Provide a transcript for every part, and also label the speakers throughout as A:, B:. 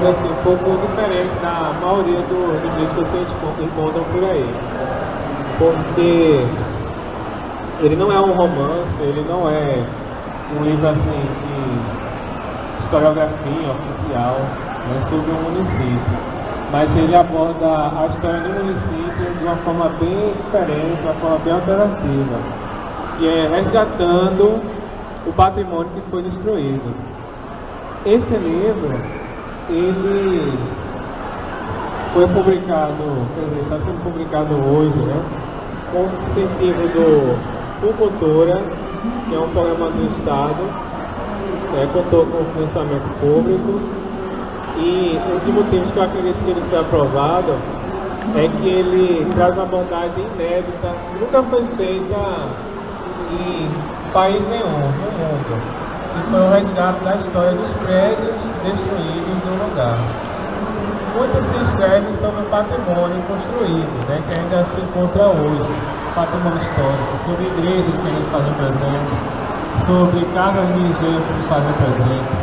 A: livro assim, um pouco diferente da maioria dos livros que vocês encontram por aí. Porque ele não é um romance, ele não é um livro assim de historiografia oficial, né, sobre um município. Mas ele aborda a história do município de uma forma bem diferente, de uma forma bem alternativa, que é resgatando o patrimônio que foi destruído. Esse livro, ele foi publicado, quer dizer, está sendo publicado hoje, né, com incentivo do Cultura, que é um programa do Estado, contou com financiamento público, e um dos motivos que eu acredito que ele foi aprovado é que ele traz uma abordagem inédita, que nunca foi feita em país nenhum no mundo, que foi o resgate da história dos prédios destruídos no lugar. Muito se escreve sobre o patrimônio construído, né, que ainda se encontra hoje, patrimônio histórico, sobre igrejas que ainda se fazem presentes, sobre casas de engenho que se fazem presentes,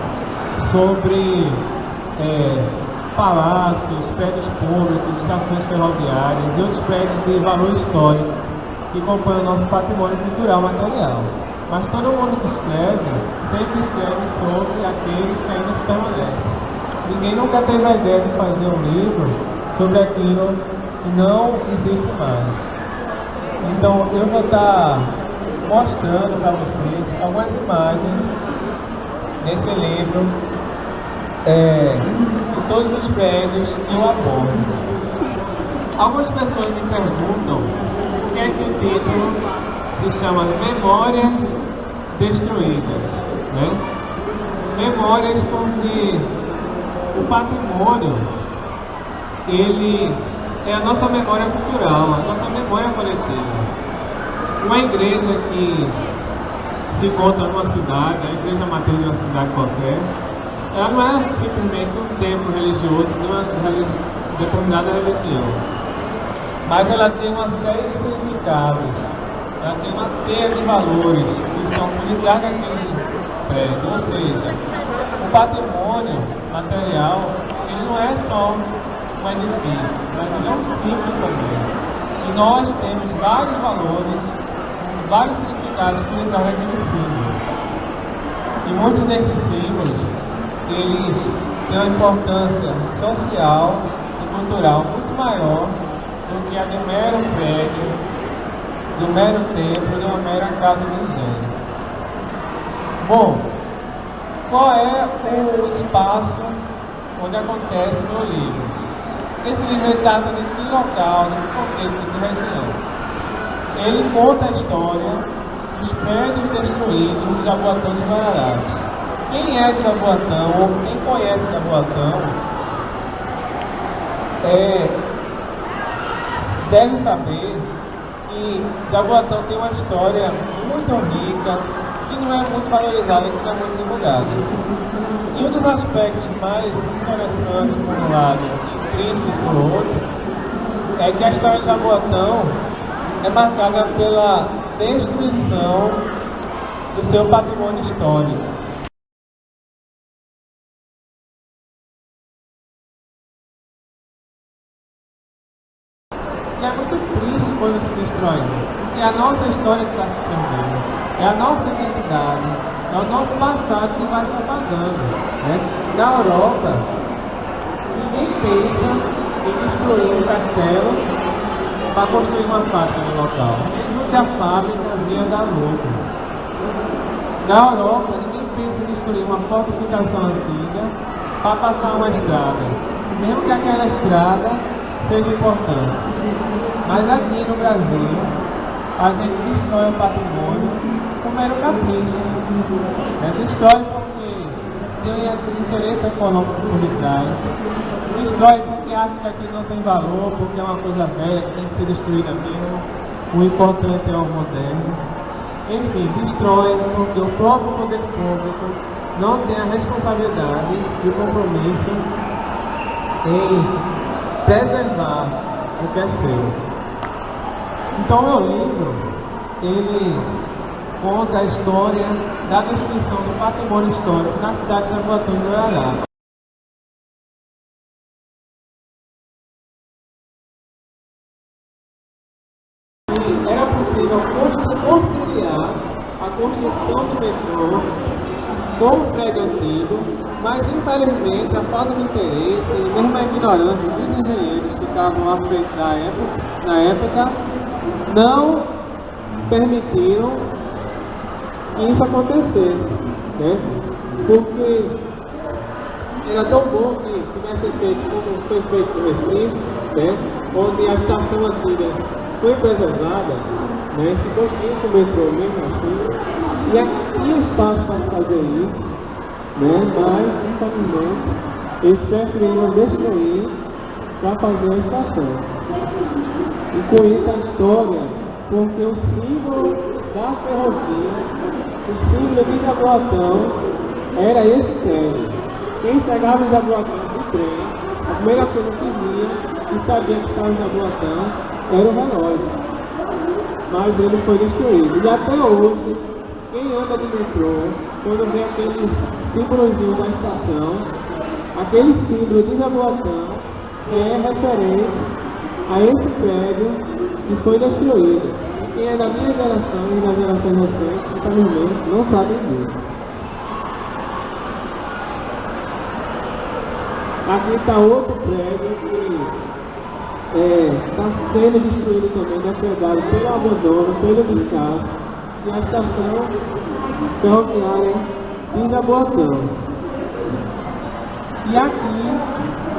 A: sobre palácios, prédios públicos, estações ferroviárias e outros prédios de valor histórico que compõem o nosso patrimônio cultural material. Mas todo mundo que escreve, sempre escreve sobre aqueles que ainda se permanecem. Ninguém nunca teve a ideia de fazer um livro sobre aquilo que não existe mais. Então eu vou estar mostrando para vocês algumas imagens nesse livro, de todos os prédios que eu abordo. Algumas pessoas me perguntam por que é que o título se chama Memórias Destruídas, né? Memórias porque o patrimônio, ele é a nossa memória cultural, a nossa memória coletiva. Uma igreja que se encontra numa cidade, a igreja matriz de uma cidade qualquer, ela não é simplesmente um templo religioso de uma determinada religião, mas ela tem uma série de significados, ela tem uma teia de valores que estão por detrás daquele prédio. Ou seja, o patrimônio material, ele não é só um edifício, mas ele é um símbolo também. E nós temos vários valores, vários significados por detrás daquele símbolo. E muitos desses símbolos, eles têm uma importância social e cultural muito maior do que a de um mero prédio, de um mero templo, de uma mera casa de engenho. Bom, qual é o espaço onde acontece o meu livro? Esse livro trata de que local, de que contexto, de que região. Ele conta a história dos prédios destruídos de Jaboatão dos Guararapes. Quem é de Jaboatão, ou quem conhece Jaboatão, deve saber que Jaboatão tem uma história muito rica, que não é muito valorizada, que não é muito divulgada. E um dos aspectos mais interessantes por um lado e tristes por outro, é que a história de Jaboatão é marcada pela destruição do seu patrimônio histórico. E é muito triste quando se destrói isso, porque é a nossa história que está se perdendo, é a nossa identidade, é o nosso passado que vai se apagando, né? Na Europa, ninguém pensa em destruir um castelo para construir uma fábrica no local, mesmo que a fábrica venha dar lucro. Na Europa, ninguém pensa em destruir uma fortificação antiga para passar uma estrada, mesmo que aquela estrada seja importante. Mas aqui no Brasil, a gente destrói o patrimônio com mero capricho. Destrói porque tem interesse econômico por detrás. Destrói porque acha que aquilo não tem valor, porque é uma coisa velha que tem que ser destruída mesmo. O importante é o moderno. Enfim, destrói porque o próprio poder público não tem a responsabilidade e o compromisso em preservar o que é seu. Então, meu livro, ele conta a história da destruição do patrimônio histórico na cidade de Jaboatão do Guararapes. que era possível conciliar a construção do metrô com o prédio antigo, mas infelizmente a falta de interesse e mesmo a ignorância dos engenheiros que estavam à frente na época não permitiram que isso acontecesse, né? Porque era tão bom que tivesse feito como foi feito no Recife, né? Onde a estação antiga foi preservada, né? Se construísse o metrô mesmo assim, e tinha espaço para fazer isso, né? Mas infelizmente eles preferiram destruir para fazer a estação. E com isso a história, porque o símbolo da ferrovia, o símbolo de Jaboatão era esse prédio. Quem chegava em Jaboatão de trem, a primeira coisa que via e sabia que estava em Jaboatão era o relógio. Mas ele foi destruído. E até hoje, quem anda de metrô, quando vê aquele símbolozinho da estação, aquele símbolo de Jaboatão é referente a esse prédio que foi destruído. E quem é da minha geração e das gerações recentes, infelizmente, não sabem disso. Aqui está outro prédio que está sendo destruído também, depredado pelo abandono, pelo descaso, e a estação ferroviária de Jaboatão. E aqui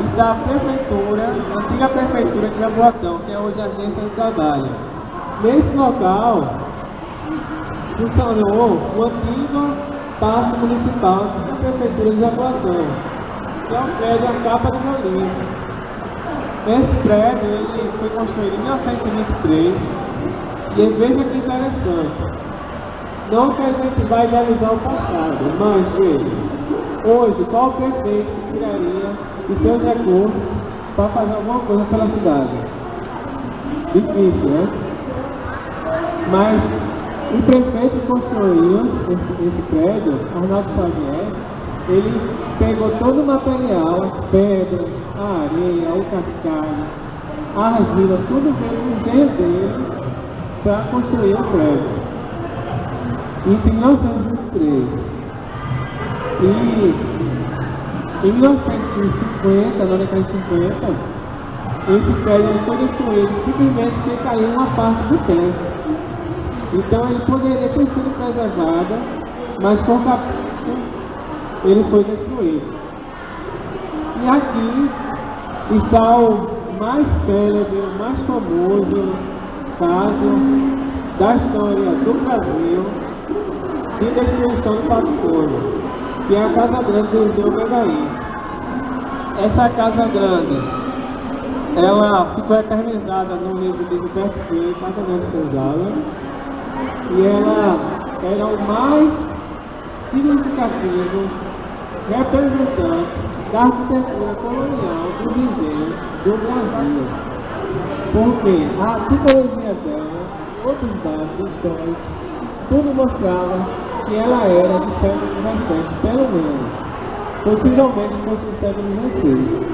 A: está a prefeitura, a antiga prefeitura de Jaboatão, que é hoje a agência de trabalho. Nesse local funcionou o antigo paço municipal da prefeitura de Jaboatão, que é um prédio a capa do Olimpo. Esse prédio ele foi construído em 1923 e veja que interessante. Não que a gente vai idealizar o passado, mas veja, hoje qual prefeito que tiraria os seus recursos para fazer alguma coisa pela cidade? Difícil, né? Mas o prefeito que construiu esse prédio, Arnaldo Xavier, ele pegou todo o material, as pedras, a areia, o cascalho, a argila, tudo veio no engenho dele para construir o prédio. Isso em 1923. E em 1950, na década de 50, esse prédio foi destruído simplesmente porque caiu uma parte do teto. Então ele poderia ter sido preservado, mas por capricho ele foi destruído. E aqui está o mais célebre, o mais famoso caso da história do Brasil de destruição do patrimônio, que é a Casa Grande do Museu Megaí. Essa Casa Grande, ela ficou eternizada no livro de Gilberto Freire, Casa Grande Senzala, e ela era o mais significativo representante da arquitetura colonial dos engenhos do Brasil. Porque a tipologia dela, outros dados históricos, tudo mostrava que ela era do século XVII, pelo menos. Possivelmente fosse do século XVI.